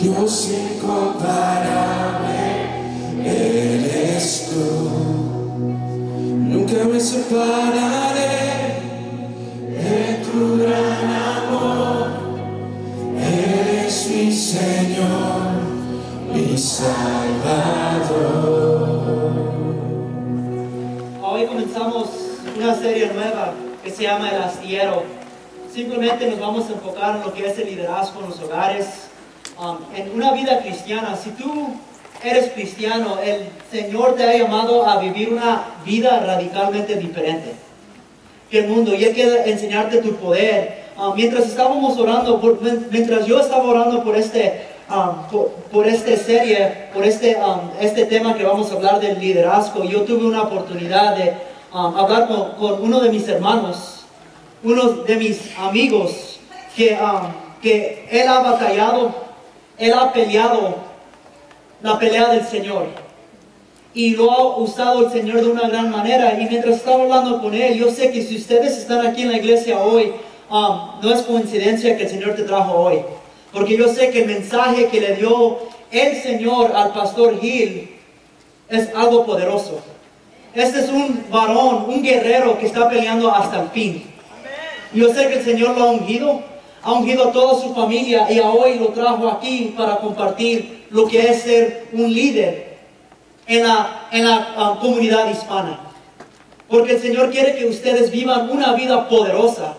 Dios incomparable eres tú. Nunca me separaré de tu gran amor. Eres mi Señor, mi Salvador. Hoy comenzamos una serie nueva que se llama El Astillero. Simplemente nos vamos a enfocar en lo que es el liderazgo en los hogares. En una vida cristiana, si tú eres cristiano, el Señor te ha llamado a vivir una vida radicalmente diferente que el mundo, y Él quiere enseñarte tu poder. Mientras yo estaba orando por esta serie, por este tema que vamos a hablar del liderazgo, yo tuve una oportunidad de hablar con uno de mis hermanos, uno de mis amigos, que él ha batallado. Él ha peleado la pelea del Señor y lo ha usado el Señor de una gran manera. Y mientras estaba hablando con él, yo sé que si ustedes están aquí en la iglesia hoy, no es coincidencia que el Señor te trajo hoy, porque yo sé que el mensaje que le dio el Señor al pastor Gil es algo poderoso. Este es un varón, un guerrero que está peleando hasta el fin. Yo sé que el Señor lo ha ungido a toda su familia, y a hoy lo trajo aquí para compartir lo que es ser un líder en la comunidad hispana. Porque el Señor quiere que ustedes vivan una vida poderosa.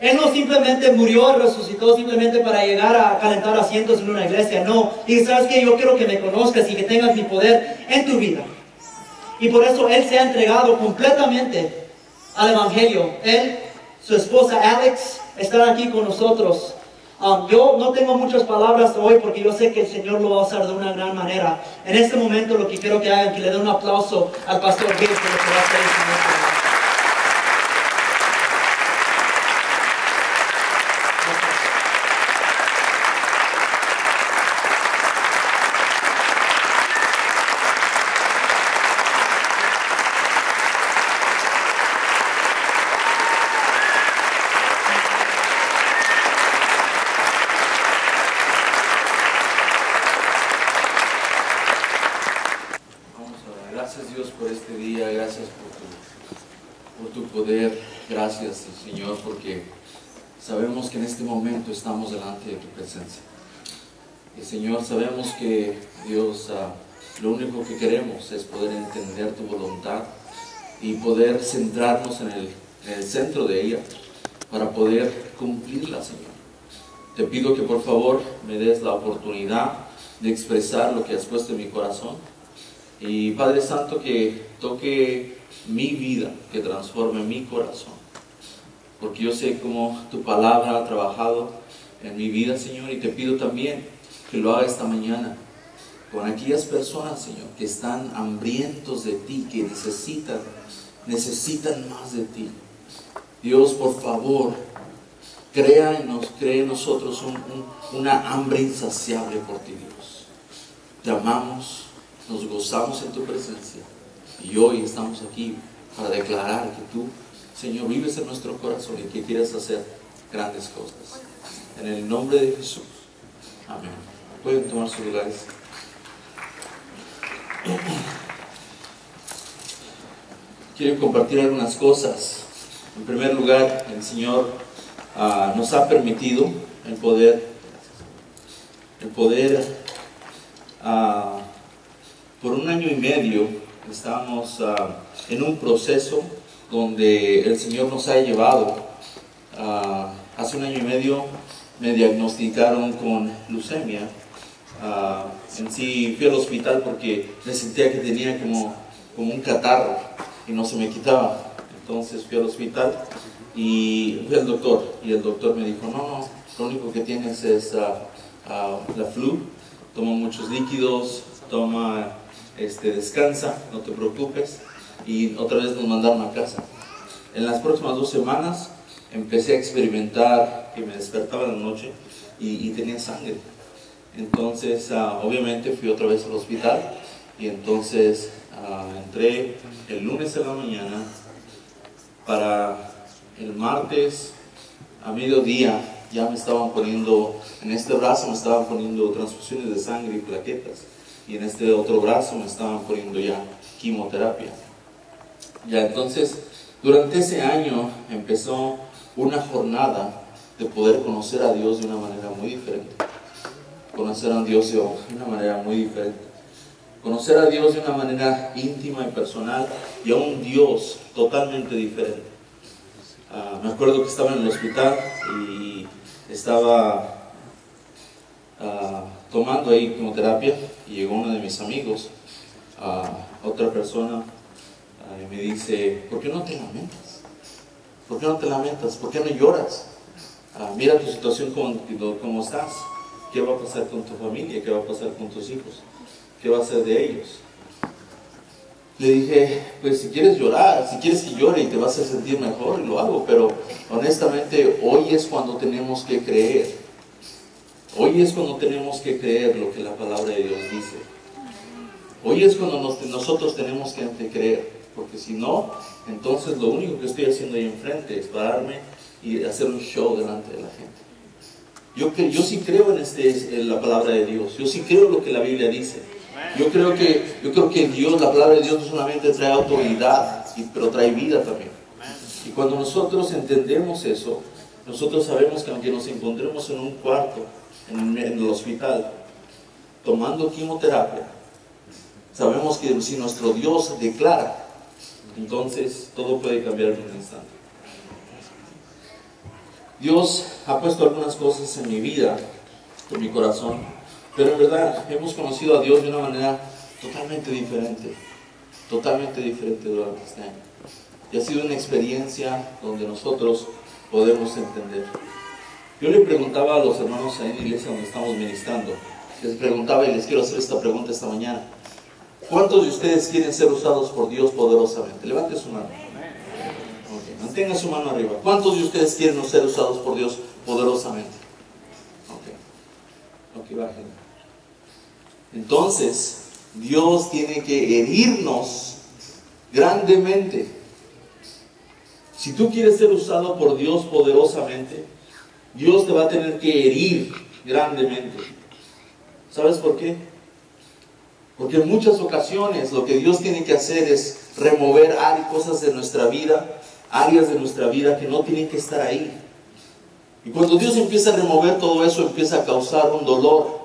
Él no simplemente murió y resucitó simplemente para llegar a calentar asientos en una iglesia. No, y sabes que yo quiero que me conozcas y que tengas mi poder en tu vida. Y por eso Él se ha entregado completamente al Evangelio. Él, su esposa Alex, están aquí con nosotros. Yo no tengo muchas palabras hoy porque yo sé que el Señor lo va a usar de una gran manera. En este momento lo que quiero que hagan, que le den un aplauso al pastor Gil por lo que va a hacer en este momento. Gracias Dios por este día, gracias por tu poder, gracias Señor, porque sabemos que en este momento estamos delante de tu presencia. Y Señor, sabemos que Dios, lo único que queremos es poder entender tu voluntad y poder centrarnos en el centro de ella para poder cumplirla, Señor. Te pido que por favor me des la oportunidad de expresar lo que has puesto en mi corazón. Y Padre Santo, que toque mi vida, que transforme mi corazón. Porque yo sé cómo tu palabra ha trabajado en mi vida, Señor. Y te pido también que lo haga esta mañana con aquellas personas, Señor, que están hambrientos de ti, que necesitan más de ti. Dios, por favor, crea en nosotros una hambre insaciable por ti, Dios. Te amamos. Nos gozamos en tu presencia y hoy estamos aquí para declarar que tú, Señor, vives en nuestro corazón y que quieres hacer grandes cosas. En el nombre de Jesús. Amén. Pueden tomar sus lugares. Quiero compartir algunas cosas. En primer lugar, el Señor nos ha permitido el poder por 1 año y medio estamos en un proceso donde el Señor nos ha llevado. Hace 1 año y medio me diagnosticaron con leucemia En sí fui al hospital porque me sentía que tenía como un catarro y no se me quitaba. Entonces fui al hospital y fui al doctor, y el doctor me dijo, no, lo único que tienes es la flu, toma muchos líquidos, descansa, no te preocupes. Y otra vez nos mandaron a casa. En las próximas 2 semanas empecé a experimentar que me despertaba en la noche y tenía sangre. Entonces obviamente fui otra vez al hospital, y entonces entré el lunes en la mañana. Para el martes a mediodía ya me estaban poniendo, en este brazo me estaban poniendo transfusiones de sangre y plaquetas, y en este otro brazo me estaban poniendo ya quimioterapia. Ya entonces, durante ese año empezó una jornada de poder conocer a Dios de una manera muy diferente. Conocer a Dios de una manera muy diferente. Conocer a Dios de una manera íntima y personal, y a un Dios totalmente diferente. Me acuerdo que estaba en el hospital y estaba tomando ahí quimioterapia, y llegó uno de mis amigos, otra persona, y me dice, ¿por qué no te lamentas? ¿Por qué no te lamentas? ¿Por qué no lloras? Mira tu situación, cómo estás. ¿Qué va a pasar con tu familia? ¿Qué va a pasar con tus hijos? ¿Qué va a ser de ellos? Le dije, pues si quieres llorar, si quieres que llore y te vas a sentir mejor, lo hago, pero honestamente hoy es cuando tenemos que creer. Hoy es cuando tenemos que creer lo que la palabra de Dios dice. Hoy es cuando nosotros tenemos que creer, porque si no, entonces lo único que estoy haciendo ahí enfrente es pararme y hacer un show delante de la gente. Yo sí creo en la palabra de Dios, yo sí creo lo que la Biblia dice. Yo creo que Dios, la palabra de Dios no solamente trae autoridad, pero trae vida también. Y cuando nosotros entendemos eso, nosotros sabemos que aunque nos encontremos en un cuarto, en el hospital, tomando quimioterapia, sabemos que si nuestro Dios declara, entonces todo puede cambiar en un instante. Dios ha puesto algunas cosas en mi vida, en mi corazón, pero en verdad hemos conocido a Dios de una manera totalmente diferente durante este año. Y ha sido una experiencia donde nosotros podemos entender. Yo le preguntaba a los hermanos ahí en la iglesia donde estamos ministrando, les preguntaba, y les quiero hacer esta pregunta esta mañana: ¿cuántos de ustedes quieren ser usados por Dios poderosamente? Levante su mano. Okay. Mantenga su mano arriba. ¿Cuántos de ustedes quieren ser usados por Dios poderosamente? Ok, bajen. Entonces, Dios tiene que herirnos grandemente. Si tú quieres ser usado por Dios poderosamente, Dios te va a tener que herir grandemente. ¿Sabes por qué? Porque en muchas ocasiones lo que Dios tiene que hacer es remover cosas de nuestra vida, áreas de nuestra vida que no tienen que estar ahí. Y cuando Dios empieza a remover todo eso, empieza a causar un dolor,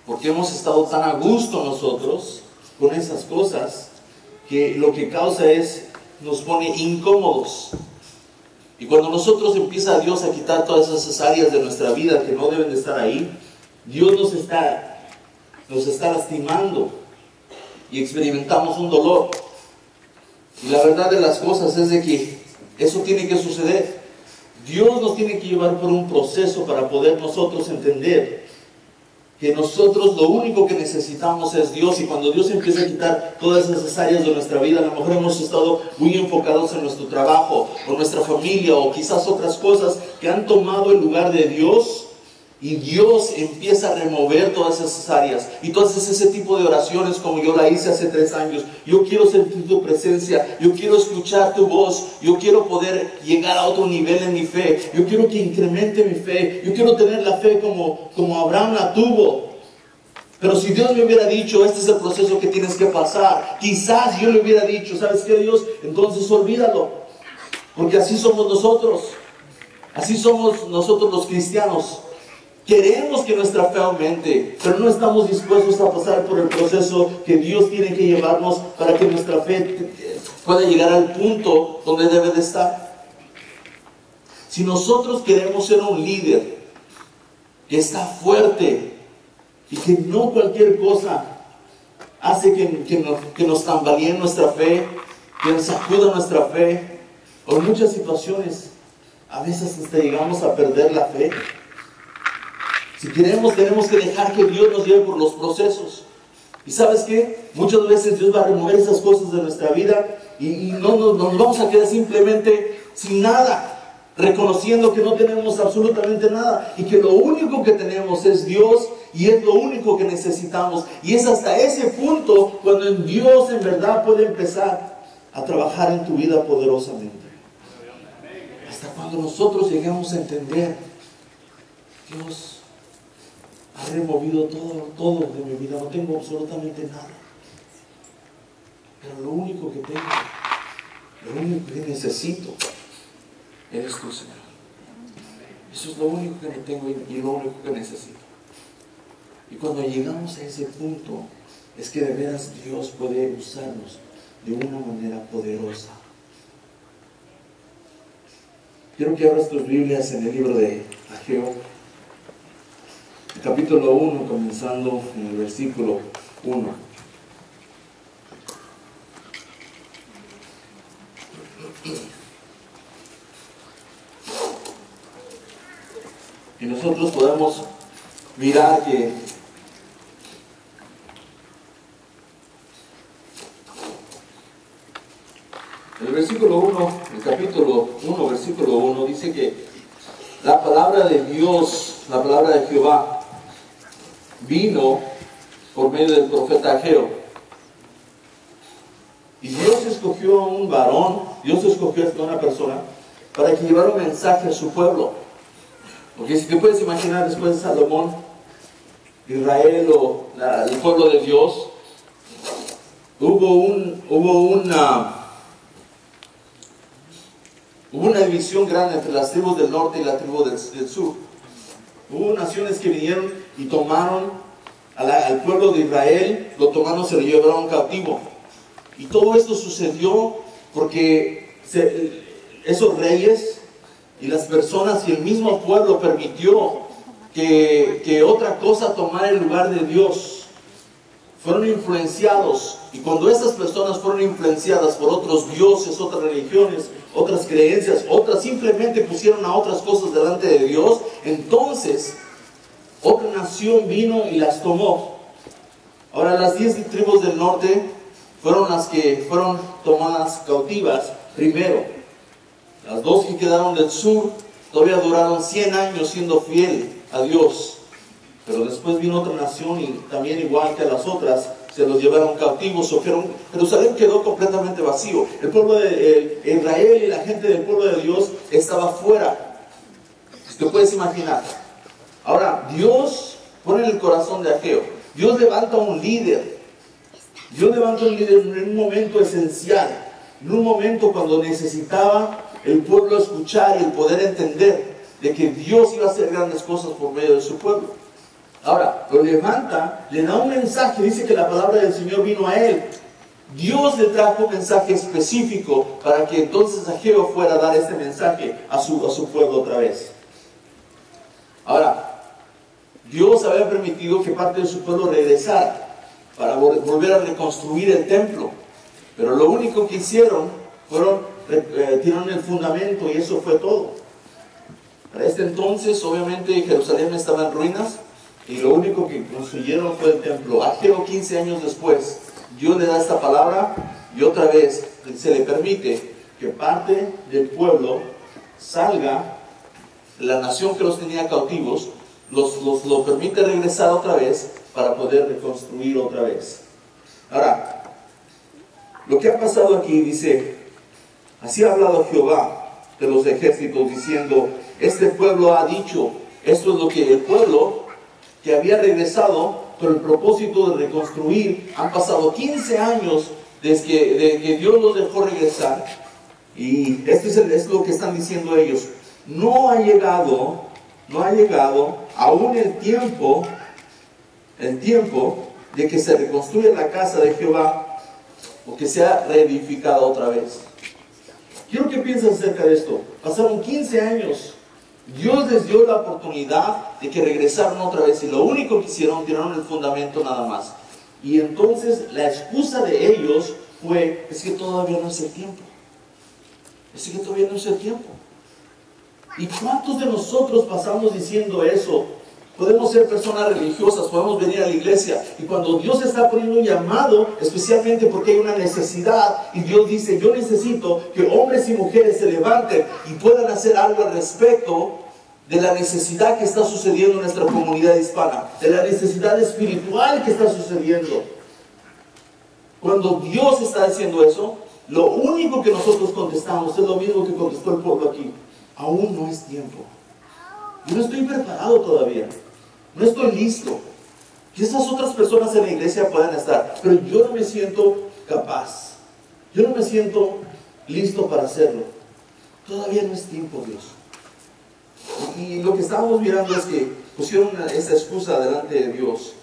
porque hemos estado tan a gusto nosotros con esas cosas, que lo que causa es, nos pone incómodos. Y cuando nosotros empieza Dios a quitar todas esas áreas de nuestra vida que no deben de estar ahí, Dios nos está lastimando y experimentamos un dolor. Y la verdad de las cosas es de que eso tiene que suceder. Dios nos tiene que llevar por un proceso para poder nosotros entender que nosotros lo único que necesitamos es Dios. Y cuando Dios empieza a quitar todas esas áreas de nuestra vida, a lo mejor hemos estado muy enfocados en nuestro trabajo o nuestra familia o quizás otras cosas que han tomado el lugar de Dios, y Dios empieza a remover todas esas áreas. Y entonces ese tipo de oraciones como yo la hice hace 3 años, yo quiero sentir tu presencia, yo quiero escuchar tu voz, yo quiero poder llegar a otro nivel en mi fe, yo quiero que incremente mi fe, yo quiero tener la fe como Abraham la tuvo. Pero si Dios me hubiera dicho, este es el proceso que tienes que pasar, quizás yo le hubiera dicho, ¿sabes qué, Dios? Entonces olvídalo, porque así somos nosotros los cristianos. Queremos que nuestra fe aumente, pero no estamos dispuestos a pasar por el proceso que Dios tiene que llevarnos para que nuestra fe pueda llegar al punto donde debe de estar. Si nosotros queremos ser un líder que está fuerte, y que no cualquier cosa hace que nos tambalee nuestra fe, que nos sacuda nuestra fe. O en muchas situaciones, a veces hasta llegamos a perder la fe. Si queremos, tenemos que dejar que Dios nos lleve por los procesos. Y ¿sabes qué? Muchas veces Dios va a remover esas cosas de nuestra vida y no nos vamos a quedar simplemente sin nada, reconociendo que no tenemos absolutamente nada y que lo único que tenemos es Dios y es lo único que necesitamos. Y es hasta ese punto cuando en Dios en verdad puede empezar a trabajar en tu vida poderosamente. Hasta cuando nosotros llegamos a entender, Dios ha removido todo de mi vida, no tengo absolutamente nada. Pero lo único que tengo, lo único que necesito, eres tú, Señor. Eso es lo único que tengo y lo único que necesito. Y cuando llegamos a ese punto, es que de veras Dios puede usarnos de una manera poderosa. Quiero que abras tus Biblias en el libro de Ageo, capítulo 1, comenzando en el versículo 1. Y nosotros podemos mirar que el versículo 1, el capítulo 1, versículo 1, dice que la palabra de Dios, la palabra de Jehová, vino por medio del profeta Ageo. Y Dios escogió a un varón, Dios escogió a una persona para que llevara un mensaje a su pueblo. Porque si te puedes imaginar, después de Salomón, Israel o el pueblo de Dios, hubo una división grande entre las tribus del norte y la tribu del sur. Hubo naciones que vinieron y tomaron al pueblo de Israel, lo tomaron, se lo llevaron cautivo. Y todo esto sucedió porque esos reyes y las personas y el mismo pueblo permitió que otra cosa tomara el lugar de Dios. Fueron influenciados, y cuando esas personas fueron influenciadas por otros dioses, otras religiones, otras creencias, otras simplemente pusieron a otras cosas delante de Dios, entonces otra nación vino y las tomó. Ahora las 10 tribus del norte fueron las que fueron tomadas cautivas primero. Las 2 que quedaron del sur todavía duraron 100 años siendo fiel a Dios. Pero después vino otra nación y también igual que las otras, se los llevaron cautivos. Jerusalén quedó completamente vacío. El pueblo de Israel y la gente del pueblo de Dios estaba fuera. Si te puedes imaginar. Ahora, Dios pone en el corazón de Ageo. Dios levanta un líder. Dios levanta un líder en un momento esencial. En un momento cuando necesitaba el pueblo escuchar y el poder entender de que Dios iba a hacer grandes cosas por medio de su pueblo. Ahora, lo levanta, le da un mensaje, dice que la palabra del Señor vino a él. Dios le trajo un mensaje específico para que entonces Ageo fuera a dar este mensaje a su pueblo otra vez. Ahora, Dios había permitido que parte de su pueblo regresara para volver a reconstruir el templo. Pero lo único que hicieron fueron tiraron el fundamento y eso fue todo. Para este entonces, obviamente, Jerusalén estaba en ruinas. Y lo único que construyeron fue el templo. Ageo 15 años después, Dios le da esta palabra y otra vez se le permite que parte del pueblo salga, la nación que los tenía cautivos, lo permite regresar otra vez para poder reconstruir otra vez. Ahora, lo que ha pasado aquí dice, así ha hablado Jehová de los ejércitos diciendo, este pueblo ha dicho, esto es lo que el pueblo que había regresado con el propósito de reconstruir, han pasado 15 años desde que Dios los dejó regresar, y esto es lo que están diciendo ellos, no ha llegado aún el tiempo de que se reconstruya la casa de Jehová, o que sea reedificada otra vez. Quiero que pienses acerca de esto. Pasaron 15 años Dios les dio la oportunidad de que regresaran otra vez y lo único que hicieron, tiraron el fundamento nada más. Y entonces la excusa de ellos fue, es que todavía no es el tiempo. Es que todavía no es el tiempo. ¿Y cuántos de nosotros pasamos diciendo eso? Podemos ser personas religiosas, podemos venir a la iglesia y cuando Dios está poniendo un llamado, especialmente porque hay una necesidad y Dios dice, yo necesito que hombres y mujeres se levanten y puedan hacer algo al respecto de la necesidad que está sucediendo en nuestra comunidad hispana, de la necesidad espiritual que está sucediendo. Cuando Dios está diciendo eso, lo único que nosotros contestamos es lo mismo que contestó el pueblo aquí: aún no es tiempo. Yo no estoy preparado todavía. No estoy listo. Quizás otras personas en la iglesia puedan estar, pero yo no me siento capaz. Yo no me siento listo para hacerlo. Todavía no es tiempo, Dios. Y lo que estábamos mirando es que pusieron esa excusa delante de Dios.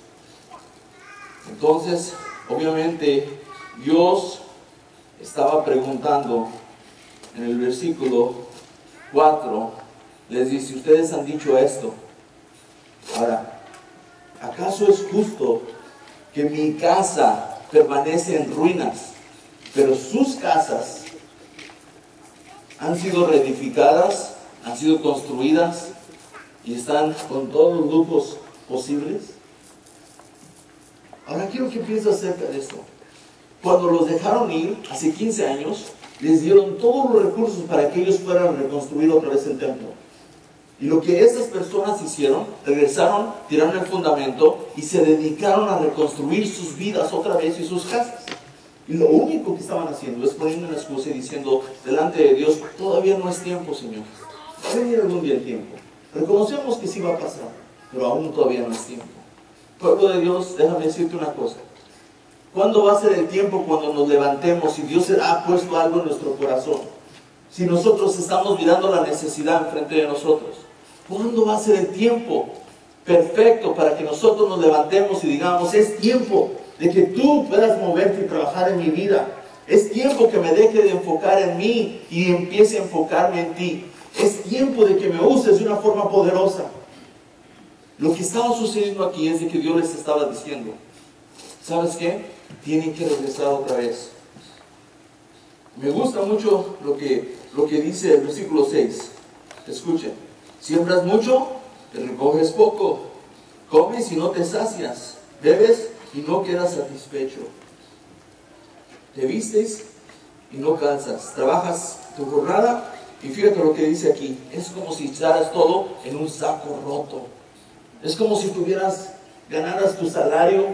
Entonces, obviamente, Dios estaba preguntando en el versículo 4, les dice, ustedes han dicho esto. Ahora, ¿acaso es justo que mi casa permanece en ruinas, pero sus casas han sido reedificadas, han sido construidas y están con todos los lujos posibles? Ahora quiero que pienses acerca de esto. Cuando los dejaron ir, hace 15 años, les dieron todos los recursos para que ellos fueran a reconstruir otra vez el templo. Y lo que esas personas hicieron, regresaron, tiraron el fundamento y se dedicaron a reconstruir sus vidas otra vez y sus casas. Y lo único que estaban haciendo es poniendo una excusa y diciendo delante de Dios, todavía no es tiempo, Señor. Va a venir algún día el tiempo. Reconocemos que sí va a pasar, pero aún todavía no es tiempo. Pueblo de Dios, déjame decirte una cosa. ¿Cuándo va a ser el tiempo cuando nos levantemos y Dios ha puesto algo en nuestro corazón? Si nosotros estamos mirando la necesidad enfrente de nosotros. ¿Cuándo va a ser el tiempo perfecto para que nosotros nos levantemos y digamos, es tiempo de que tú puedas moverte y trabajar en mi vida? Es tiempo que me deje de enfocar en mí y empiece a enfocarme en ti. Es tiempo de que me uses de una forma poderosa. Lo que estaba sucediendo aquí es de que Dios les estaba diciendo, ¿sabes qué? Tienen que regresar otra vez. Me gusta mucho lo que dice el versículo 6. Escuchen. Siembras mucho, te recoges poco. Comes y no te sacias. Bebes y no quedas satisfecho. Te vistes y no cansas. Trabajas tu jornada y fíjate lo que dice aquí. Es como si echaras todo en un saco roto. Es como si ganaras tu salario,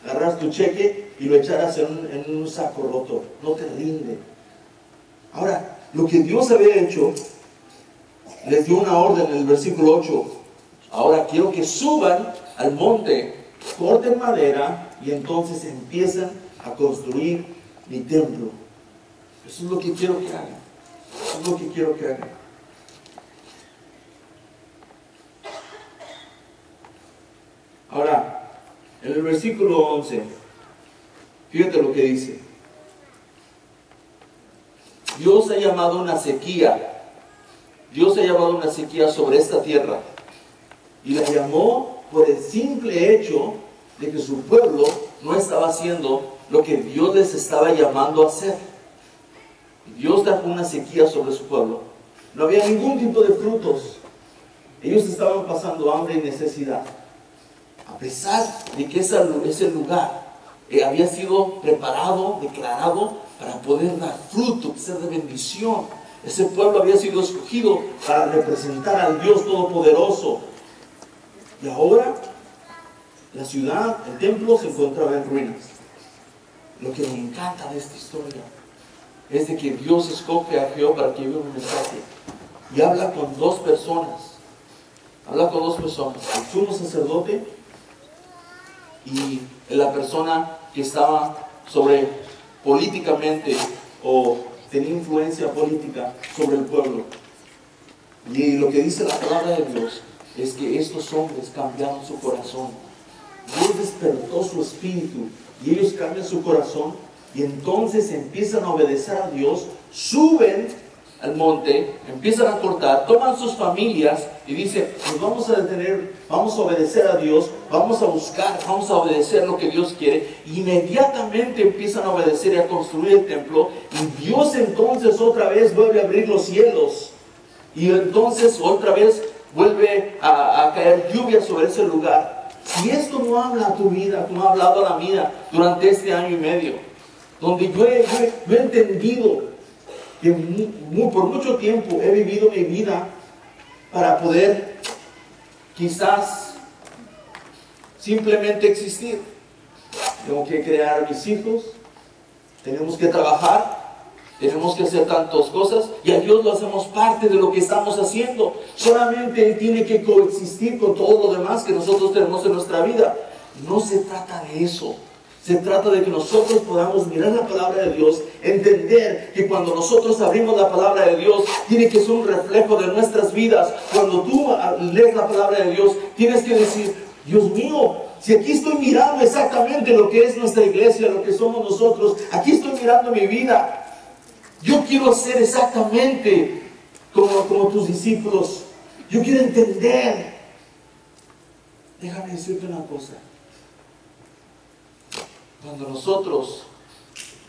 agarras tu cheque y lo echaras en un saco roto. No te rinde. Ahora, lo que Dios había hecho, les dio una orden en el versículo 8. Ahora quiero que suban al monte, corten madera y entonces empiezan a construir mi templo. Eso es lo que quiero que hagan. Eso es lo que quiero que hagan. Ahora, en el versículo 11, fíjate lo que dice. Dios ha llamado una sequía. Dios ha llamado una sequía sobre esta tierra. Y la llamó por el simple hecho de que su pueblo no estaba haciendo lo que Dios les estaba llamando a hacer. Dios trajo una sequía sobre su pueblo. No había ningún tipo de frutos. Ellos estaban pasando hambre y necesidad. A pesar de que ese lugar había sido preparado, declarado para poder dar fruto, ser de bendición. Ese pueblo había sido escogido para representar al Dios Todopoderoso. Y ahora la ciudad, el templo se encontraba en ruinas. Lo que me encanta de esta historia es de que Dios escoge a Jehová para que lleve un mensaje y habla con dos personas. Habla con dos personas, el sumo sacerdote y la persona que estaba políticamente o tenía influencia política sobre el pueblo. Y lo que dice la palabra de Dios es que estos hombres cambiaron su corazón. Dios despertó su espíritu y ellos cambian su corazón y entonces empiezan a obedecer a Dios, suben al monte, empiezan a cortar, toman sus familias y dicen, nos vamos a detener, vamos a obedecer a Dios, vamos a buscar, vamos a obedecer lo que Dios quiere. Inmediatamente empiezan a obedecer y a construir el templo, y Dios entonces otra vez vuelve a abrir los cielos, y entonces otra vez vuelve a caer lluvia sobre ese lugar. Si esto no habla a tu vida, como ha hablado a la mía durante este año y medio, donde yo he entendido que por mucho tiempo he vivido mi vida para poder quizás simplemente existir. Tengo que crear a mis hijos, tenemos que trabajar, tenemos que hacer tantas cosas, y a Dios lo hacemos parte de lo que estamos haciendo. Solamente Él tiene que coexistir con todo lo demás que nosotros tenemos en nuestra vida. No se trata de eso. Se trata de que nosotros podamos mirar la palabra de Dios, entender que cuando nosotros abrimos la palabra de Dios, tiene que ser un reflejo de nuestras vidas. Cuando tú lees la palabra de Dios, tienes que decir, Dios mío, si aquí estoy mirando exactamente lo que es nuestra iglesia, lo que somos nosotros, aquí estoy mirando mi vida. Yo quiero ser exactamente como tus discípulos. Yo quiero entender. Déjame decirte una cosa. Cuando nosotros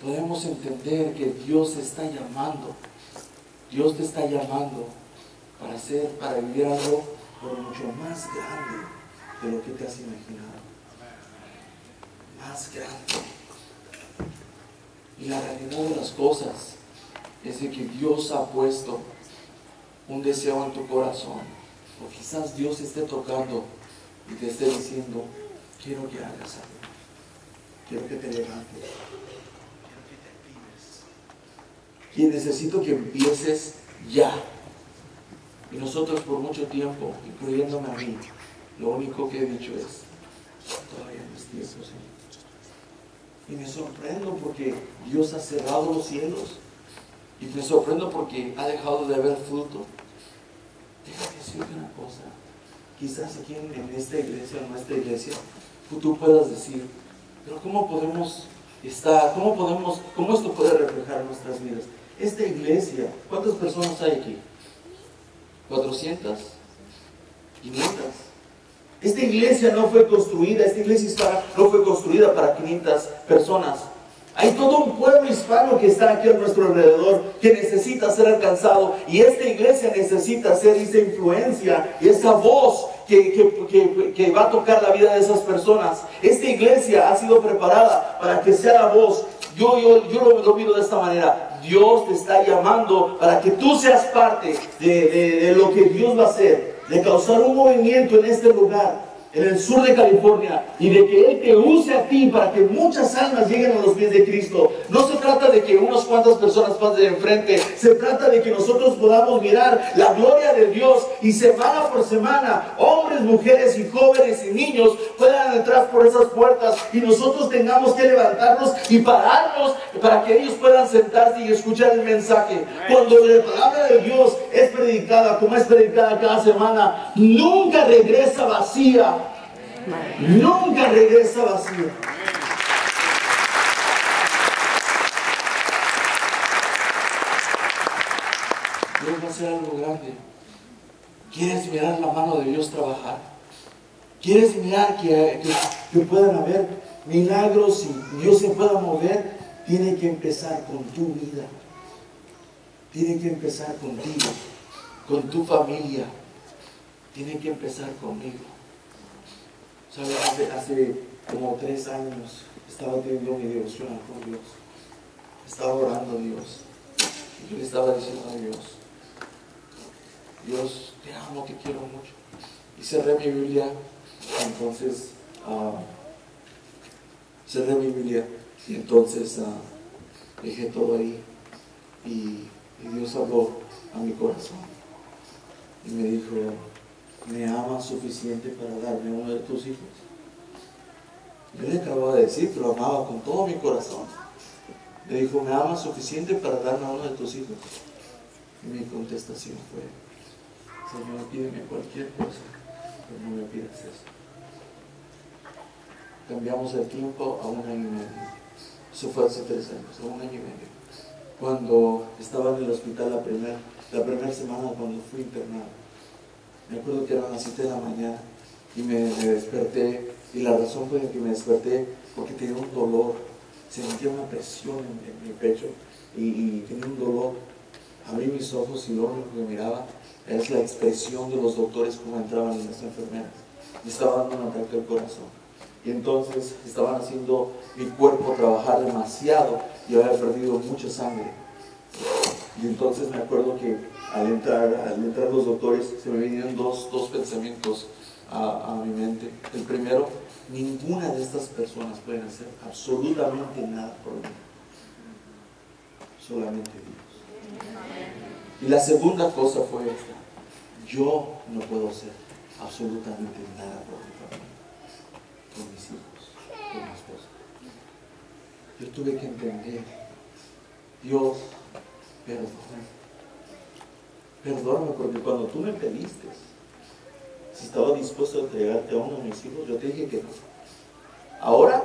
podemos entender que Dios te está llamando, Dios te está llamando para vivir algo por mucho más grande de lo que te has imaginado. Más grande. Y la realidad de las cosas es de que Dios ha puesto un deseo en tu corazón, o quizás Dios esté tocando y te esté diciendo, quiero que hagas algo. Quiero que te levantes. Quiero que te actives. Y necesito que empieces ya. Y nosotros por mucho tiempo, incluyéndome a mí, lo único que he dicho es, todavía no es tiempo, Señor. Y me sorprendo porque Dios ha cerrado los cielos. Y me sorprendo porque ha dejado de haber fruto. Déjame decirte una cosa. Quizás aquí en esta iglesia, en nuestra iglesia, tú puedas decir, pero ¿cómo podemos estar? ¿Cómo esto puede reflejar nuestras vidas? Esta iglesia, ¿cuántas personas hay aquí? ¿400? ¿500? Esta iglesia no fue construida, no fue construida para 500 personas. Hay todo un pueblo hispano que está aquí a nuestro alrededor, que necesita ser alcanzado, y esta iglesia necesita ser esa influencia y esa voz que va a tocar la vida de esas personas. Esta iglesia ha sido preparada para que sea la voz. Yo lo miro de esta manera. Dios te está llamando para que tú seas parte de lo que Dios va a hacer, de causar un movimiento en este lugar, en el sur de California, y de que Él te use a ti para que muchas almas lleguen a los pies de Cristo. No se trata de que unas cuantas personas pasen de enfrente, se trata de que nosotros podamos mirar la gloria de Dios, y semana por semana, hombres, mujeres y jóvenes y niños puedan entrar por esas puertas, y nosotros tengamos que levantarnos y pararnos para que ellos puedan sentarse y escuchar el mensaje. Cuando la palabra de Dios es predicada, como es predicada cada semana, nunca regresa vacía. Nunca regresa vacío. Dios va a hacer algo grande. ¿Quieres mirar la mano de Dios trabajar? ¿Quieres mirar que puedan haber milagros y Dios se pueda mover? Tiene que empezar con tu vida. Tiene que empezar contigo, con tu familia. Tiene que empezar conmigo. ¿Sabes? Hace como 3 años estaba teniendo mi devocional con Dios. Estaba orando a Dios. Y yo le estaba diciendo a Dios, Dios, te amo, te quiero mucho. Y cerré mi Biblia. Entonces, cerré mi Biblia. Y entonces dejé todo ahí. Y Dios habló a mi corazón. Y me dijo, ¿me amas suficiente para darme uno de tus hijos? Yo le acababa de decir que lo amaba con todo mi corazón. Me dijo, ¿me amas suficiente para darme uno de tus hijos? Y mi contestación fue, Señor, pídeme cualquier cosa, pero no me pidas eso. Cambiamos el tiempo a 1 año y medio. Eso fue hace 3 años, a 1 año y medio. cuando estaba en el hospital la primera semana cuando fui internado. Me acuerdo que eran las 7 de la mañana y me desperté, y la razón por la que me desperté porque tenía un dolor, sentía una presión en mi pecho y tenía un dolor. Abrí mis ojos y lo único que miraba es la expresión de los doctores como entraban en las enfermeras. Me estaba dando un ataque al corazón. Y entonces estaban haciendo mi cuerpo trabajar demasiado y había perdido mucha sangre. Y entonces me acuerdo que al entrar los doctores se me vinieron dos pensamientos a mi mente. El primero, ninguna de estas personas pueden hacer absolutamente nada por mí. Solamente Dios. Y la segunda cosa fue esta: yo no puedo hacer absolutamente nada por mi familia, por mis hijos, por mi esposa. Yo tuve que entender: Dios, perdóname, porque cuando tú me pediste si estaba dispuesto a entregarte a uno de mis hijos, yo te dije que no. Ahora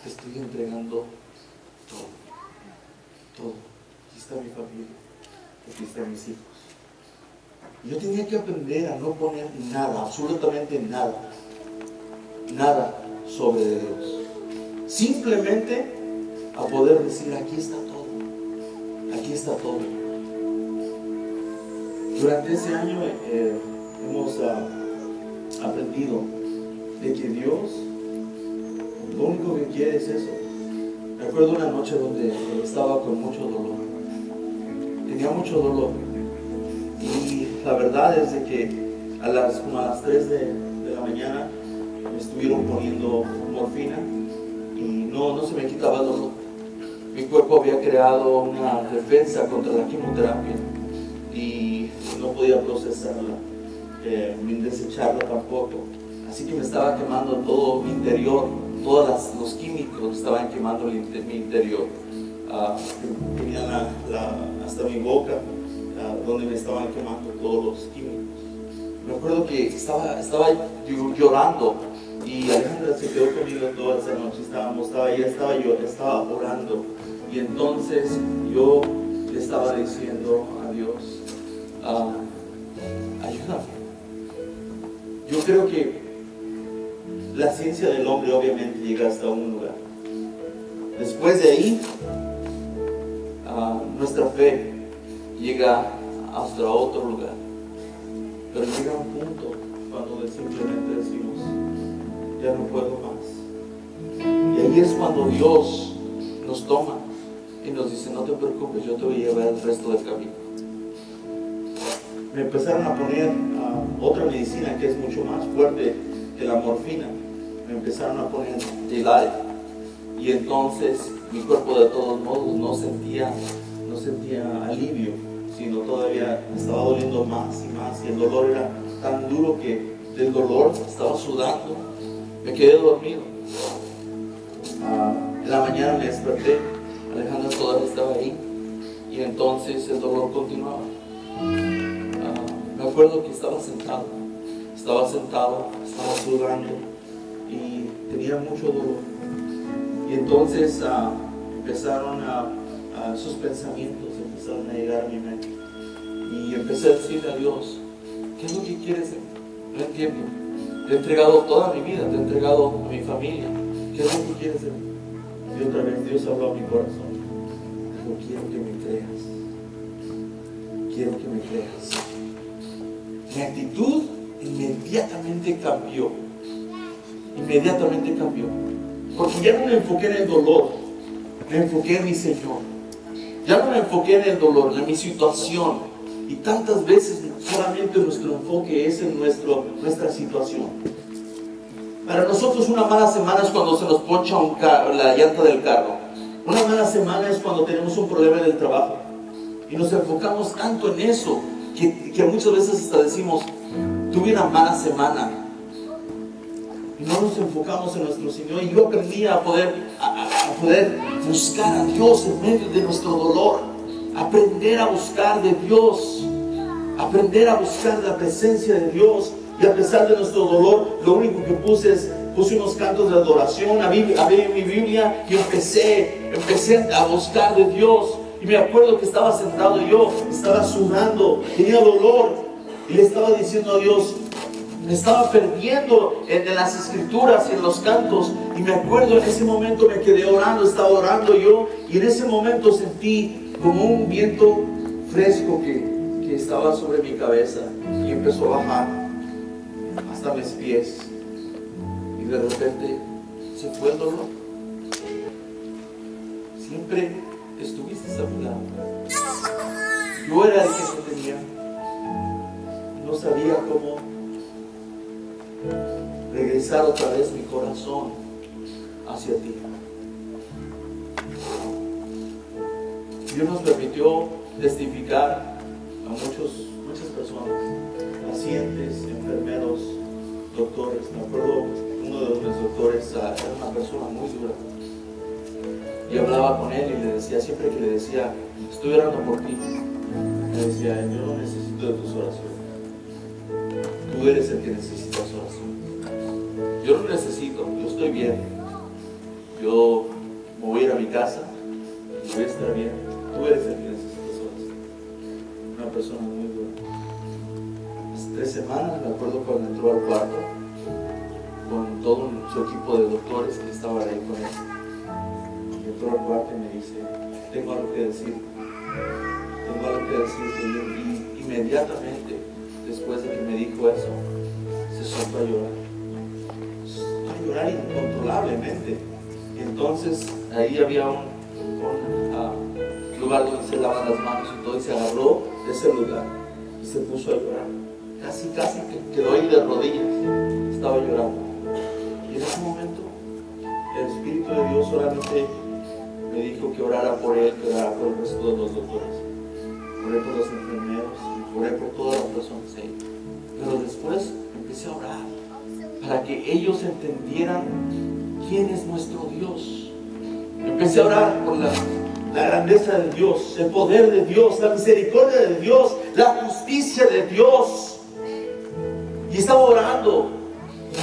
te estoy entregando todo. Aquí está mi familia, aquí están mis hijos. Yo tenía que aprender a no poner nada, absolutamente nada sobre Dios. Simplemente a poder decir: aquí está todo. Durante ese año hemos aprendido de que Dios lo único que quiere es eso. Me acuerdo una noche donde estaba con mucho dolor. Tenía mucho dolor. Y la verdad es de que como a las 3 de la mañana me estuvieron poniendo morfina y no se me quitaba el dolor. Mi cuerpo había creado una defensa contra la quimioterapia y no podía procesarla, ni desecharla tampoco. Así que me estaba quemando todo mi interior, todos los químicos estaban quemando mi interior. Tenía hasta mi boca, donde me estaban quemando todos los químicos. Me acuerdo que estaba llorando y Alejandra se quedó conmigo toda esa noche. Estaba orando. Y entonces yo le estaba diciendo a Dios: ayúdame. Yo creo que la ciencia del hombre obviamente llega hasta un lugar. Después de ahí, nuestra fe llega hasta otro lugar. Pero llega un punto cuando simplemente decimos: ya no puedo más. Y ahí es cuando Dios nos toma y nos dice: no te preocupes, yo te voy a llevar el resto del camino. Me empezaron a poner otra medicina que es mucho más fuerte que la morfina. Me empezaron a poner Dilaret. Y entonces mi cuerpo de todos modos no sentía alivio, sino todavía me estaba doliendo más y más. Y el dolor era tan duro que del dolor estaba sudando. Me quedé dormido. En la mañana me desperté. Alejandra todavía estaba ahí y entonces el dolor continuaba. Me acuerdo que estaba sentado, estaba sudando y tenía mucho dolor. Y entonces empezaron sus pensamientos empezaron a llegar a mi mente y empecé a decirle a Dios: ¿qué es lo que quieres de mí? No entiendo. Te he entregado toda mi vida, te he entregado a mi familia. ¿Qué es lo que quieres de mí? Y otra vez Dios habló a mi corazón. Dijo: quiero que me creas. Quiero que me creas. Mi actitud inmediatamente cambió. Porque ya no me enfoqué en el dolor, me enfoqué en mi Señor. Ya no me enfoqué en el dolor, en mi situación. Y tantas veces solamente nuestro enfoque es en nuestra situación. Para nosotros una mala semana es cuando se nos poncha la llanta del carro. Una mala semana es cuando tenemos un problema en el trabajo. Y nos enfocamos tanto en eso que muchas veces hasta decimos: tuve una mala semana. Y no nos enfocamos en nuestro Señor. Y yo aprendí a poder buscar a Dios en medio de nuestro dolor. Aprender a buscar de Dios. Aprender a buscar la presencia de Dios. Y a pesar de nuestro dolor, lo único que puse es: puse unos cantos de adoración, abrí mi Biblia y empecé a buscar de Dios. Y me acuerdo que estaba sentado yo, estaba sudando, tenía dolor y le estaba diciendo a Dios, me estaba perdiendo en las escrituras y en los cantos. Y me acuerdo en ese momento me quedé orando, estaba orando yo, y en ese momento sentí como un viento fresco que estaba sobre mi cabeza y empezó a bajar hasta mis pies, y de repente se fue el dolor. Siempre estuviste a mi lado. Yo era el que no tenía, no sabía cómo regresar otra vez mi corazón hacia ti. Dios nos permitió testificar a muchas personas, pacientes, enfermeros, doctores. Me acuerdo, uno de los doctores era una persona muy dura. Yo hablaba con él y le decía, siempre que le decía, estoy orando por ti, me decía, yo no necesito de tus oraciones. Tú eres el que necesitas oración. Yo no necesito, yo estoy bien. Yo me voy a ir a mi casa y voy a estar bien. Tú eres el que necesitas oración. Una persona muy dura. Hace 3 semanas me acuerdo cuando entró al cuarto con todo su equipo de doctores que estaban ahí con él. Y entró al cuarto y me dice, tengo algo que decir. Tengo algo que decirte. Y inmediatamente, después de que me dijo eso, se soltó a llorar. Llorar incontrolablemente. Y entonces ahí había un lugar donde se lavan las manos y todo, y se agarró de ese lugar y se puso a llorar. Casi que quedó ahí de rodillas, estaba llorando. Y en ese momento el Espíritu de Dios solamente me dijo que orara por él, que orara por el resto de los doctores, oré por los enfermeros, oré por todas las personas ahí. Pero después empecé a orar para que ellos entendieran quién es nuestro Dios. Empecé a orar por la grandeza de Dios, el poder de Dios, la misericordia de Dios, la justicia de Dios. Y estaba orando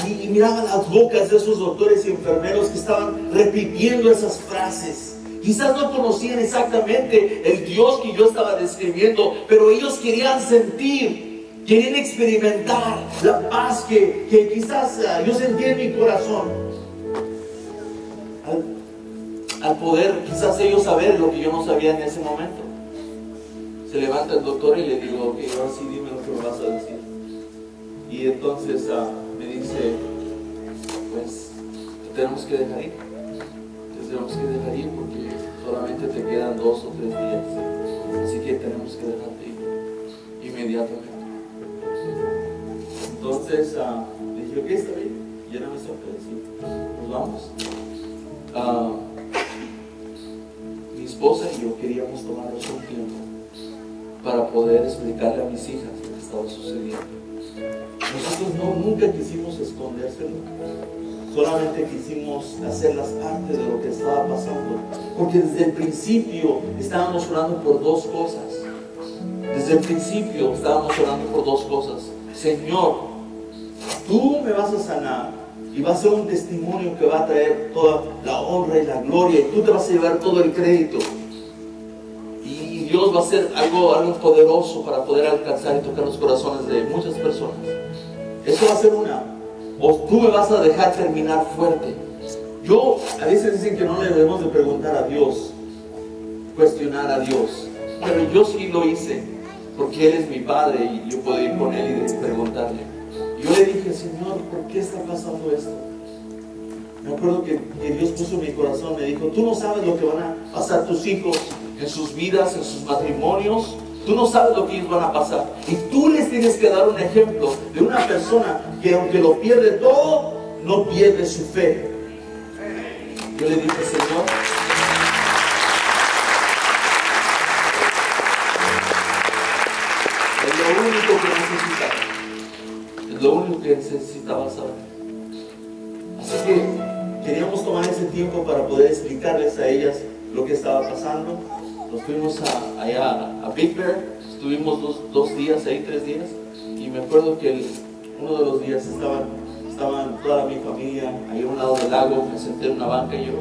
y miraba las bocas de esos doctores y enfermeros que estaban repitiendo esas frases. Quizás no conocían exactamente el Dios que yo estaba describiendo, pero ellos querían sentir, querían experimentar la paz que quizás yo sentía en mi corazón. Al poder quizás ellos saber lo que yo no sabía en ese momento. Se levanta el doctor y le digo, ok, ahora sí dime lo que me vas a decir. Y entonces me dice, pues te tenemos que dejar ir. Te tenemos que dejar ir porque solamente te quedan 2 o 3 días. Así que tenemos que dejarte ir inmediatamente. Entonces le dije, ok, está bien. Y era nuestra decir, pues vamos. Mi esposa y yo queríamos tomarnos un tiempo para poder explicarle a mis hijas lo que estaba sucediendo. Nosotros nunca quisimos escondérselo, solamente quisimos hacerlas parte de lo que estaba pasando, porque desde el principio estábamos orando por 2 cosas. Desde el principio estábamos orando por 2 cosas. Señor, tú me vas a sanar y va a ser un testimonio que va a traer toda la honra y la gloria, y tú te vas a llevar todo el crédito, y Dios va a hacer algo poderoso para poder alcanzar y tocar los corazones de muchas personas. Eso va a ser una. O tú me vas a dejar terminar fuerte. A veces dicen que no le debemos de preguntar a Dios, cuestionar a Dios, pero yo sí lo hice porque Él es mi Padre y yo puedo ir con Él y preguntarle. Yo le dije, Señor, ¿por qué está pasando esto? Me acuerdo que Dios puso en mi corazón, me dijo, tú no sabes lo que van a pasar tus hijos en sus vidas, en sus matrimonios. Tú no sabes lo que ellos van a pasar. Y tú les tienes que dar un ejemplo de una persona que aunque lo pierde todo, no pierde su fe. Yo le dije, Señor, es lo único que necesitaba. Es lo único que necesitaba saber. Así que queríamos tomar ese tiempo para poder explicarles a ellas lo que estaba pasando. Nos fuimos allá a Big Bear, estuvimos 2 días ahí, 3 días, y me acuerdo que uno de los días estaban estaban toda mi familia ahí a un lado del lago. Me senté en una banca y yo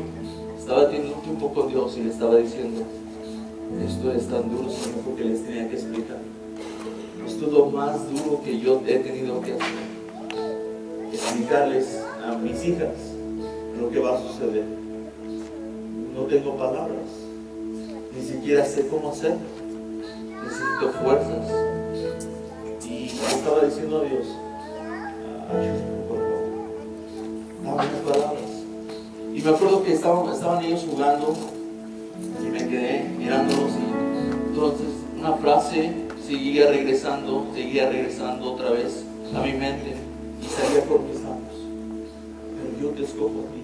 estaba teniendo un tiempo con Dios y le estaba diciendo: esto es tan duro, Señor, porque les tenía que explicar. Esto es lo más duro que yo he tenido que hacer, explicarles a mis hijas lo que va a suceder. No tengo palabras, ni siquiera sé cómo hacerlo. Necesito fuerzas. Y le estaba diciendo a Dios: ayúdame, por favor, dame unas palabras. Y me acuerdo que estaban ellos jugando y me quedé mirándolos, y entonces una frase seguía regresando otra vez a mi mente y salía por mis labios: pero yo te escojo a ti.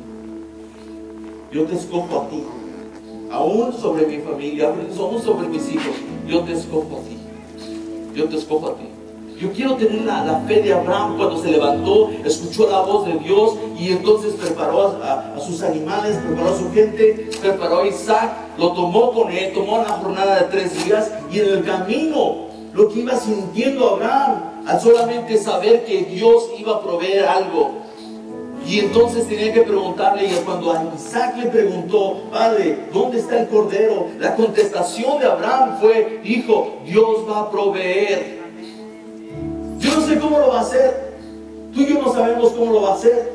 Yo te escojo a ti. Aún sobre mi familia, aún sobre mis hijos, yo te escojo a ti. Yo te escojo a ti. Yo quiero tener la fe de Abraham cuando se levantó, escuchó la voz de Dios y entonces preparó a sus animales, preparó a su gente, preparó a Isaac, lo tomó con él, tomó una jornada de 3 días, y en el camino lo que iba sintiendo Abraham al solamente saber que Dios iba a proveer algo. Y entonces tenía que preguntarle, y cuando a Isaac le preguntó: Padre, ¿dónde está el cordero?, la contestación de Abraham fue: hijo, Dios va a proveer. Yo no sé cómo lo va a hacer, tú y yo no sabemos cómo lo va a hacer,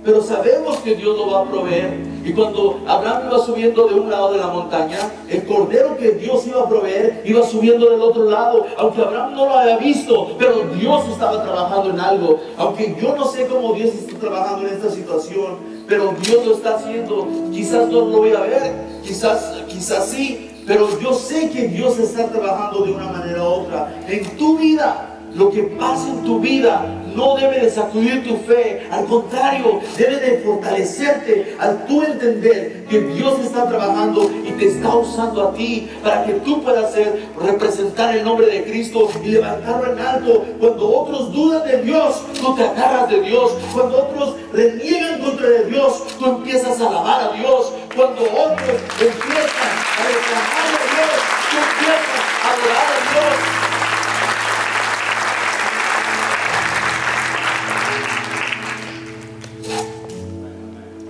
pero sabemos que Dios lo va a proveer. Y cuando Abraham iba subiendo de un lado de la montaña, el cordero que Dios iba a proveer iba subiendo del otro lado. Aunque Abraham no lo había visto, pero Dios estaba trabajando en algo. Aunque yo no sé cómo Dios está trabajando en esta situación, pero Dios lo está haciendo. Quizás no lo voy a ver, quizás sí, pero yo sé que Dios está trabajando de una manera u otra en tu vida. Lo que pasa en tu vida no debe de sacudir tu fe, al contrario, debe de fortalecerte al tú entender que Dios está trabajando y te está usando a ti para que tú puedas representar el nombre de Cristo y levantarlo en alto. Cuando otros dudan de Dios, tú te agarras de Dios. Cuando otros reniegan contra de Dios, tú empiezas a alabar a Dios. Cuando otros empiezan a reclamar a Dios, tú empiezas a adorar a Dios.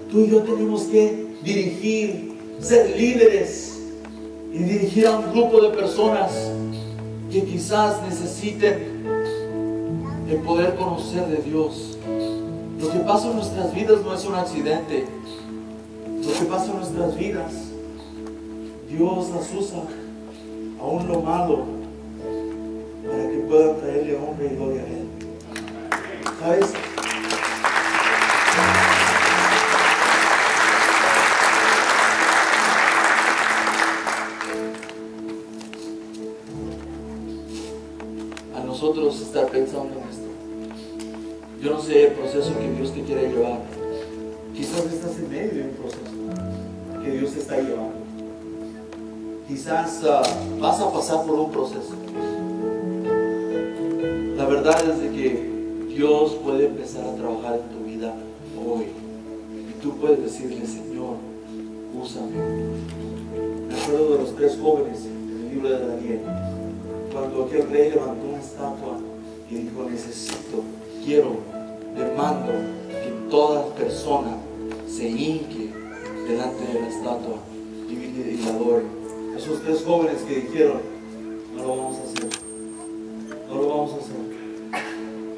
Tú y yo tenemos que dirigir, ser líderes y dirigir a un grupo de personas que quizás necesiten el poder conocer de Dios. Lo que pasa en nuestras vidas no es un accidente. Lo que pasa en nuestras vidas, Dios las usa, aún lo malo, para que puedan traerle honra y gloria a Él. ¿Sabes? Nosotros estar pensando en esto. Yo no sé el proceso que Dios te quiere llevar. Quizás estás en medio de un proceso que Dios te está llevando. Quizás vas a pasar por un proceso. La verdad es de que Dios puede empezar a trabajar en tu vida hoy. Y tú puedes decirle: Señor, úsame. Me acuerdo de los 3 jóvenes en el libro de Daniel. Cuando aquel rey levantó una estatua y dijo: demando que toda persona se hinque delante de la estatua y la adore. Esos 3 jóvenes que dijeron: no lo vamos a hacer, no lo vamos a hacer.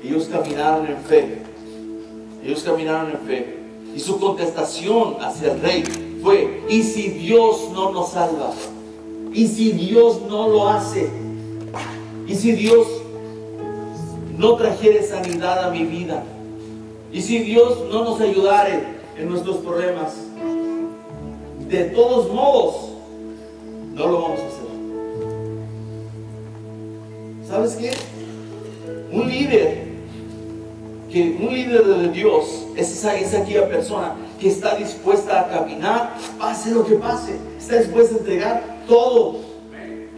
Ellos caminaron en fe, y su contestación hacia el rey fue: ¿y si Dios no nos salva? ¿Y si Dios no lo hace? ¿Y si Dios no trajere sanidad a mi vida? ¿Y si Dios no nos ayudare en nuestros problemas? De todos modos, no lo vamos a hacer. ¿Sabes qué? Un líder de Dios es aquella persona que está dispuesta a caminar, pase lo que pase, está dispuesta a entregar todo.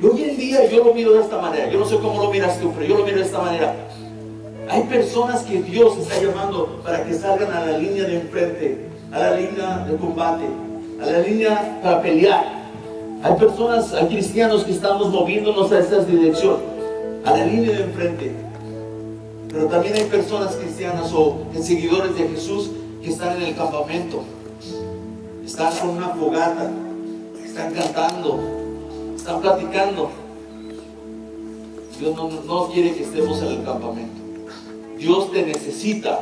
Y hoy en día yo lo miro de esta manera. Yo no sé cómo lo miras tú, pero yo lo miro de esta manera. Hay personas que Dios está llamando para que salgan a la línea de enfrente, a la línea de combate, a la línea para pelear. Hay personas, hay cristianos que estamos moviéndonos a esta dirección, a la línea de enfrente. Pero también hay personas cristianas o seguidores de Jesús que están en el campamento, están con una fogata, están cantando, están platicando. Dios no quiere que estemos en el campamento. Dios te necesita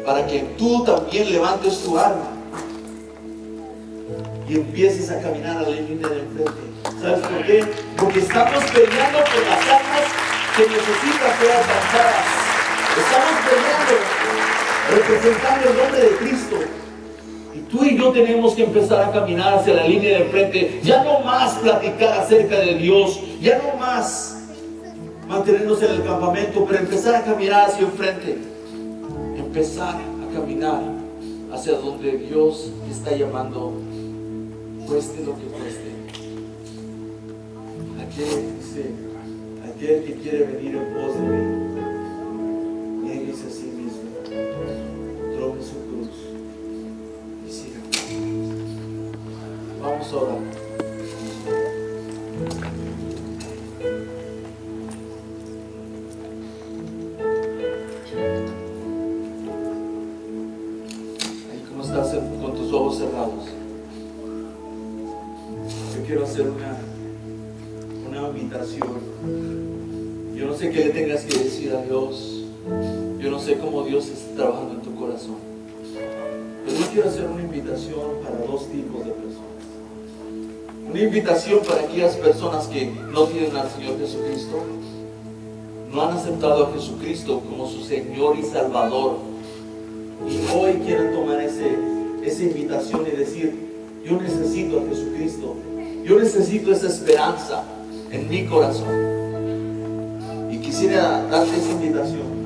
para que tú también levantes tu arma y empieces a caminar a la línea de enfrente. ¿Sabes por qué? Porque estamos peleando por las armas que necesitan ser alcanzadas. Estamos peleando, representando el nombre de Cristo. Y tú y yo tenemos que empezar a caminar hacia la línea de enfrente. Ya no más platicar acerca de Dios, ya no más mantenernos en el campamento, pero empezar a caminar hacia enfrente. Empezar a caminar hacia donde Dios te está llamando, cueste lo que cueste. Aquel que quiere venir en pos de mí, nieguese a sí mismo, tome su cruz y siga. Vamos a orar. Ahí como estás con tus ojos cerrados, yo quiero hacer una invitación. Yo no sé qué le tengas que decir a Dios, yo no sé cómo Dios está trabajando en tu corazón, pero yo quiero hacer una invitación para dos tipos de personas. Una invitación para aquellas personas que no tienen al Señor Jesucristo, no han aceptado a Jesucristo como su Señor y Salvador, y hoy quieren tomar esa invitación y decir: yo necesito a Jesucristo, yo necesito esa esperanza en mi corazón. Y quisiera darte esa invitación.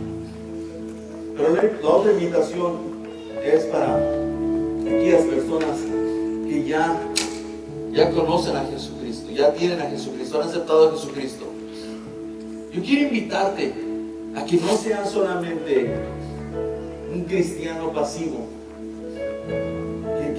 Pero la otra invitación es para aquellas personas que ya conocen a Jesucristo, ya tienen a Jesucristo, han aceptado a Jesucristo. Yo quiero invitarte a que no seas solamente un cristiano pasivo,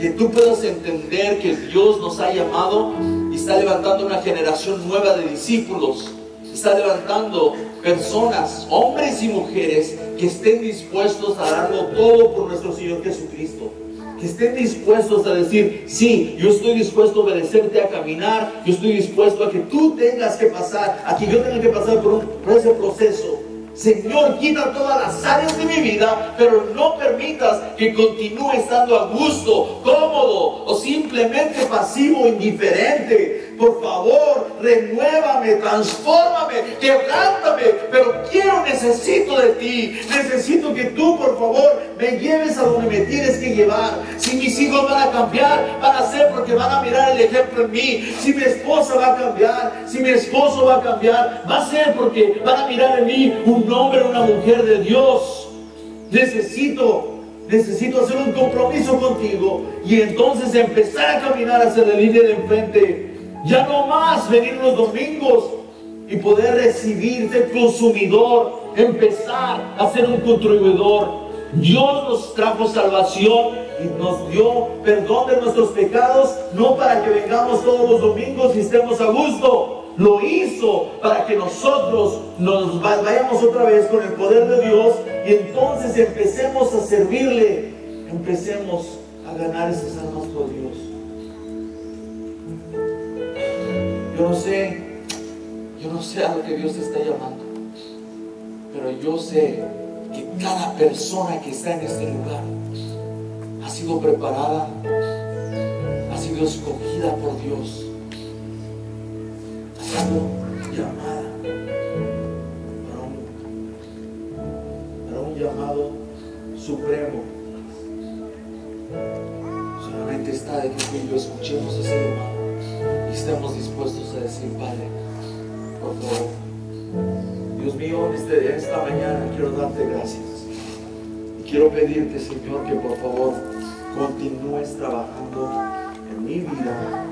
que tú puedas entender que Dios nos ha llamado y está levantando una generación nueva de discípulos. Está levantando personas, hombres y mujeres, que estén dispuestos a darlo todo por nuestro Señor Jesucristo. Que estén dispuestos a decir: sí, yo estoy dispuesto a obedecerte, a caminar. Yo estoy dispuesto a que tú tengas que pasar, a que yo tenga que pasar por ese proceso. Señor, quita todas las áreas de mi vida, pero no permitas que continúe estando a gusto, cómodo o simplemente pasivo, indiferente. Por favor, renuévame, transfórmame, quebrántame, pero necesito de ti. Necesito que tú, por favor, me lleves a donde me tienes que llevar. Si mis hijos van a cambiar, van a ser porque van a mirar el ejemplo en mí. Si mi esposa va a cambiar, si mi esposo va a cambiar, va a ser porque van a mirar en mí un hombre o una mujer de Dios. Necesito hacer un compromiso contigo y entonces empezar a caminar hacia la línea de enfrente. Ya no más venir los domingos y poder recibirte consumidor, empezar a ser un contribuidor. Dios nos trajo salvación y nos dio perdón de nuestros pecados, no para que vengamos todos los domingos y estemos a gusto. Lo hizo para que nosotros nos vayamos otra vez con el poder de Dios y entonces empecemos a servirle, empecemos a ganar esas almas por Dios. Yo no sé a lo que Dios te está llamando, pero yo sé que cada persona que está en este lugar ha sido preparada, ha sido escogida por Dios, ha sido llamada para un llamado supremo. Solamente está de que tú y yo escuchemos ese llamado y estemos dispuestos a decir: Padre, por favor, Dios mío, en esta mañana quiero darte gracias y quiero pedirte, Señor, que por favor continúes trabajando en mi vida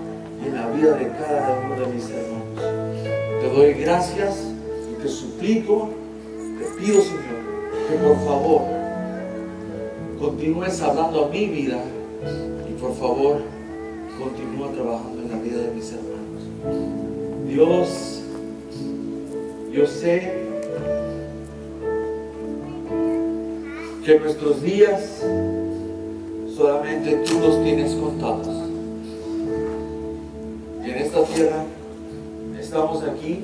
y en la vida de cada uno de mis hermanos. Te doy gracias y te suplico, te pido, Señor, que por favor continúes hablando a mi vida y por favor continúa trabajando en la vida de mis hermanos. Dios, yo sé que nuestros días solamente tú los tienes contados. Y en esta tierra estamos aquí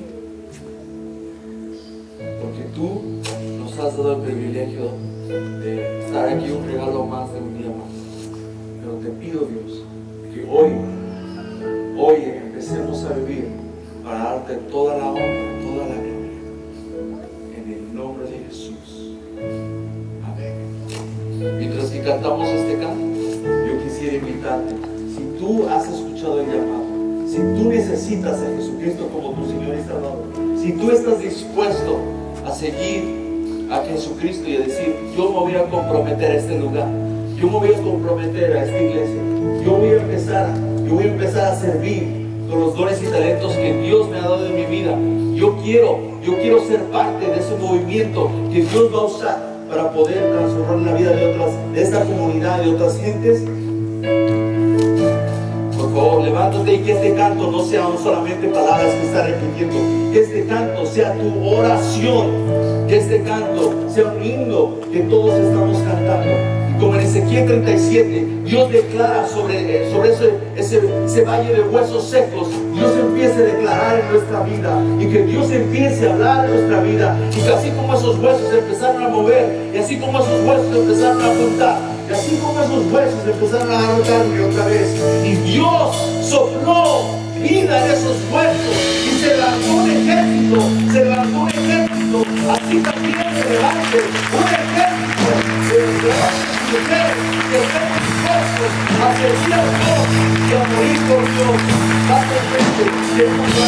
porque tú nos has dado el privilegio de estar aquí, un regalo más de un día más. Pero te pido, Dios, que hoy empecemos a vivir para darte toda la honra, toda la gloria, en el nombre de Jesús. Amén. Mientras que cantamos este canto, yo quisiera invitarte, si tú has escuchado el llamado, si tú necesitas a Jesucristo como tu Señor y Salvador, si tú estás dispuesto a seguir a Jesucristo y a decir, yo me voy a comprometer a este lugar, yo me voy a comprometer a esta iglesia, yo voy a empezar a servir con los dones y talentos que Dios me ha dado en mi vida. Yo quiero ser parte de ese movimiento que Dios va a usar para poder transformar la vida de esta comunidad, de otras gentes. Por favor, levántate y que este canto no sean solamente palabras que estás repitiendo, que este canto sea tu oración, que este canto sea un himno que todos estamos cantando. Y como en Ezequiel 37, Dios declara sobre ese valle de huesos secos, Dios empiece a declarar en nuestra vida, y que Dios empiece a hablar en nuestra vida, y que así como esos huesos empezaron a mover, y así como esos huesos empezaron a apuntar, y así como esos huesos empezaron a rotarme otra vez, y Dios sopló vida en esos huesos, y se levantó un ejército, así también se levante un ejército de hombres y mujeres que estén dispuestos a servir a Dios y a morir por Dios. Date frente, que no sea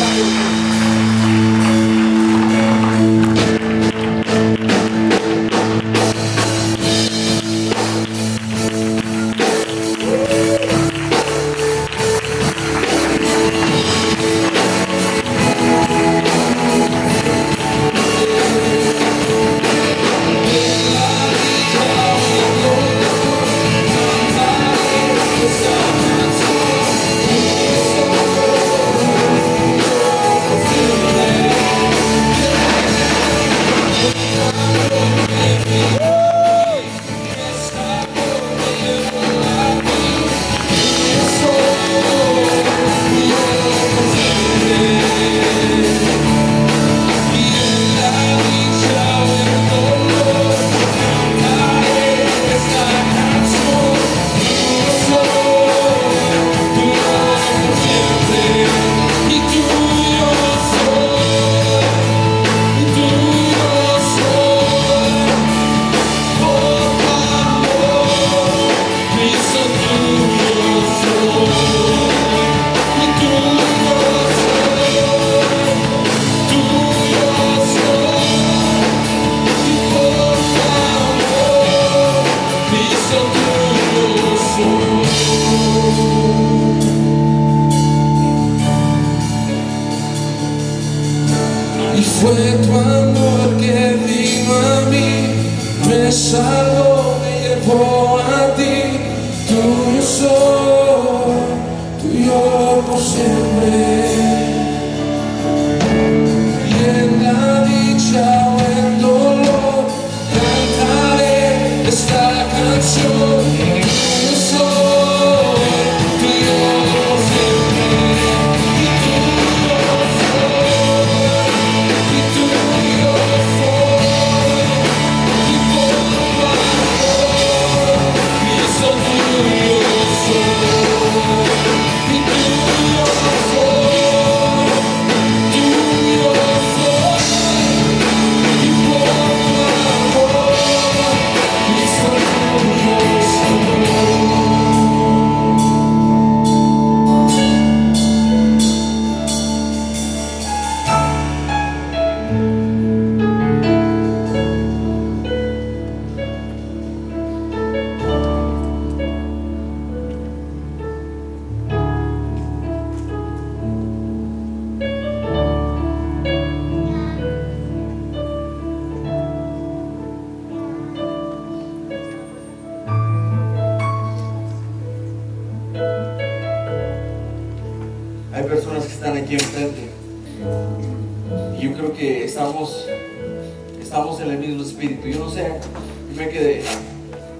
me quedé.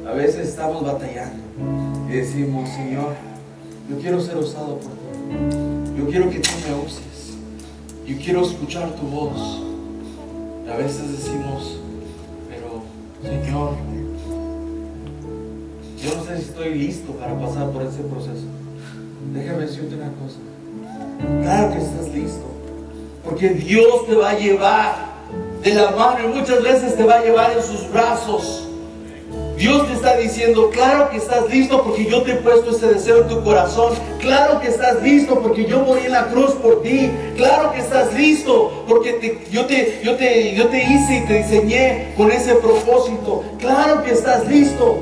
A veces estamos batallando y decimos, Señor, yo quiero ser usado por ti. Yo quiero que tú me uses. Yo quiero escuchar tu voz. Y a veces decimos, pero Señor, yo no sé si estoy listo para pasar por ese proceso. Déjame decirte una cosa. Claro que estás listo, porque Dios te va a llevar de la mano y muchas veces te va a llevar en sus brazos. Dios te está diciendo, claro que estás listo porque yo te he puesto ese deseo en tu corazón. Claro que estás listo porque yo morí en la cruz por ti. Claro que estás listo porque yo te hice y te diseñé con ese propósito. Claro que estás listo.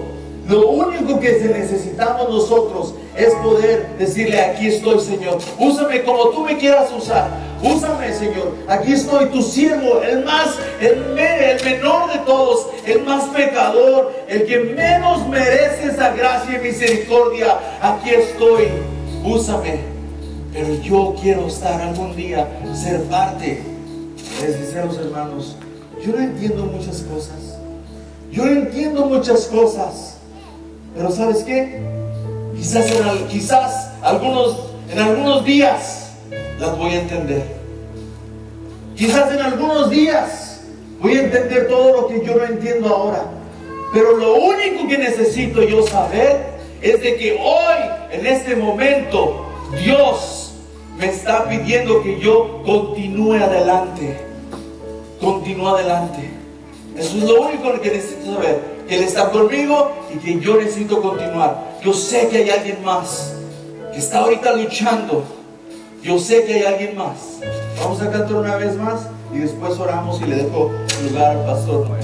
Lo único que necesitamos nosotros es poder decirle, aquí estoy, Señor. Úsame como tú me quieras usar. Úsame, Señor. Aquí estoy, tu siervo, el menor de todos, el más pecador, el que menos merece esa gracia y misericordia. Aquí estoy. Úsame. Pero yo quiero estar algún día, ser parte. Les sinceros hermanos, yo no entiendo muchas cosas. Yo no entiendo muchas cosas. Pero ¿sabes qué? Quizás en algunos días las voy a entender. Quizás en algunos días voy a entender todo lo que yo no entiendo ahora. Pero lo único que necesito yo saber es de que hoy, en este momento, Dios me está pidiendo que yo continúe adelante. Continúe adelante. Eso es lo único que necesito saber. Que Él está conmigo y que yo necesito continuar. Yo sé que hay alguien más que está ahorita luchando. Yo sé que hay alguien más. Vamos a cantar una vez más y después oramos y le dejo lugar al pastor Noé.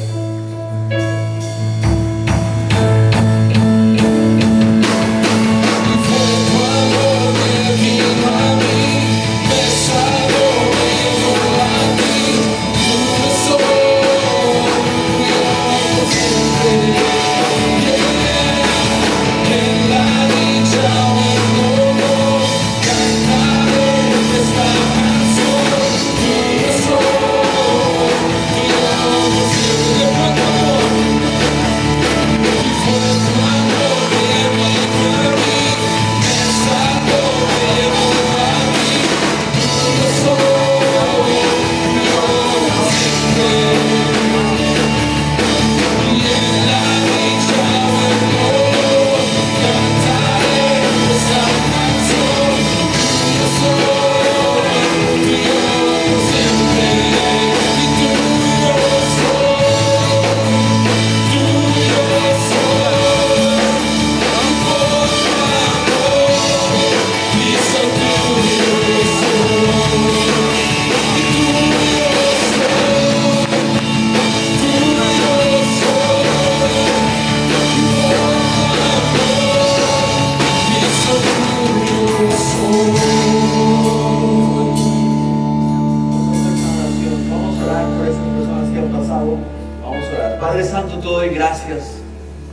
Padre Santo, te doy gracias.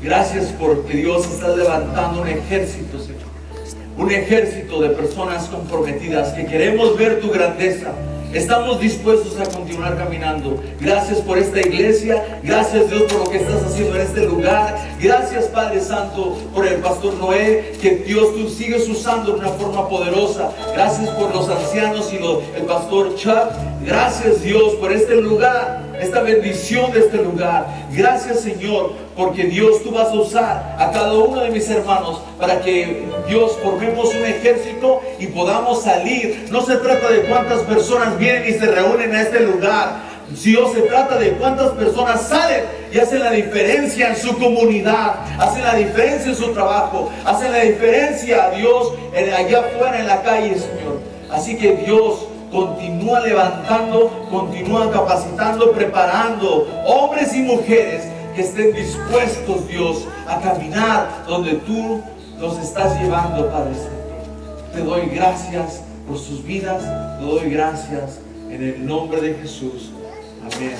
Gracias porque Dios está levantando un ejército, Señor. Un ejército de personas comprometidas que queremos ver tu grandeza. Estamos dispuestos a continuar caminando. Gracias por esta iglesia. Gracias, Dios, por lo que estás haciendo en este lugar. Gracias, Padre Santo, por el pastor Noé, que Dios tú sigues usando de una forma poderosa. Gracias por los ancianos y el pastor Chuck. Gracias, Dios, por este lugar, esta bendición de este lugar. Gracias, Señor, porque Dios tú vas a usar a cada uno de mis hermanos para que, Dios, formemos un ejército y podamos salir. No se trata de cuántas personas vienen y se reúnen a este lugar. Dios, se trata de cuántas personas salen y hacen la diferencia en su comunidad, hacen la diferencia en su trabajo, hacen la diferencia, Dios, allá afuera en la calle, Señor. Así que, Dios, continúa levantando, continúa capacitando, preparando hombres y mujeres que estén dispuestos, Dios, a caminar donde tú nos estás llevando, Padre Santo. Te doy gracias por sus vidas, te doy gracias en el nombre de Jesús. Amén.